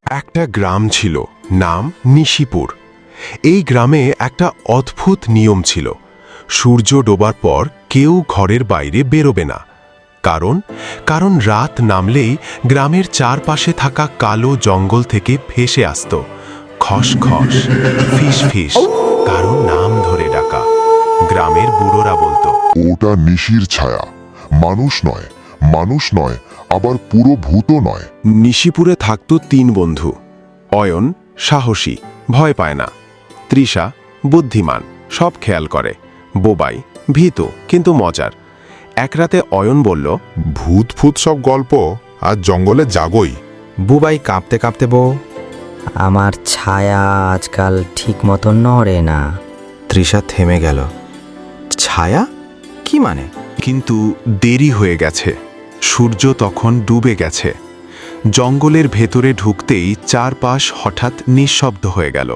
একটা গ্রাম ছিল, নাম নিশিপুর। এই গ্রামে একটা অদ্ভুত নিয়ম ছিল। সূর্য ডোবার পর কেউ ঘরের বাইরে বেরোবে না। কারণ কারণ রাত নামলেই গ্রামের চারপাশে থাকা কালো জঙ্গল থেকে ভেসে আসত খসখস, ফিস ফিস, কারো নাম ধরে ডাকা। গ্রামের বুড়োরা বলতো, ওটা নিশির ছায়া, মানুষ নয়, মানুষ নয়, আবার পুরো ভূতও নয়। নিশিপুরে থাকত 3 বন্ধু। অয়ন সাহসী, ভয় পায় না। তৃষা বুদ্ধিমান, সব খেয়াল করে। বোবাই ভীতু কিন্তু মজার। এক রাতে অয়ন বলল, ভূত ফুত সব গল্প আর জঙ্গলে জাগই। বুবাই কাঁপতে কাঁপতে বউ, আমার ছায়া আজকাল ঠিক মতো নড়ে না। তৃষা থেমে গেল। ছায়া কি মানে? কিন্তু দেরি হয়ে গেছে। সূর্য তখন ডুবে গেছে। জঙ্গলের ভেতরে ঢুকতেই চারপাশ হঠাৎ নিঃশব্দ হয়ে গেল।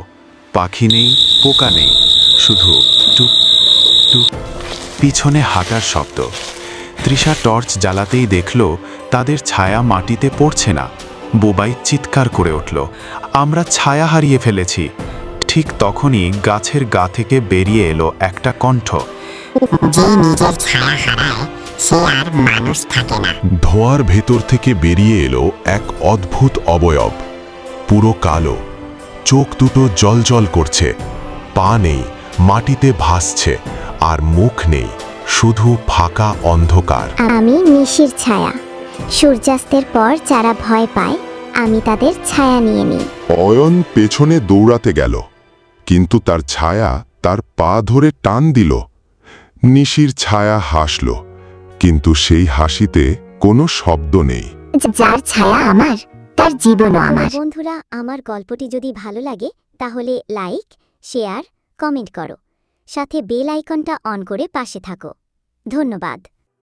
পাখি নেই, পোকা নেই, শুধু টুক টুক পিছনে হাঁটার শব্দ। তৃষা টর্চ জ্বালাতেই দেখল তাদের ছায়া মাটিতে পড়ছে না। বোবাই চিৎকার করে উঠল, আমরা ছায়া হারিয়ে ফেলেছি। ঠিক তখনই গাছের গা থেকে বেরিয়ে এলো একটা কণ্ঠ। যে নিজের ছায়া হারায় সে আর মানুষ থাকে না। ধোঁয়ার ভেতর থেকে বেরিয়ে এলো এক অদ্ভুত অবয়ব, পুরো কালো, চোখ দুটো জ্বলজ্বল করছে, পা নেই, মাটিতে ভাসছে, আর মুখ নেই, শুধু ফাঁকা অন্ধকার। আমি নিশির ছায়া। সূর্যাস্তের পর যারা ভয় পায় আমি তাদের ছায়া নিয়ে নিই। অয়ন পেছনে দৌড়াতে গেল, কিন্তু তার ছায়া তার পা ধরে টান দিল। নিশির ছায়া হাসল, কিন্তু সেই হাসিতে কোনো শব্দ নেই। যার ছায়া আমার, তার জীবনও আমার। বন্ধুরা, আমার গল্পটি যদি ভালো লাগে তাহলে লাইক, শেয়ার, কমেন্ট করো। সাথে বেল আইকনটা অন করে পাশে থাকো। ধন্যবাদ।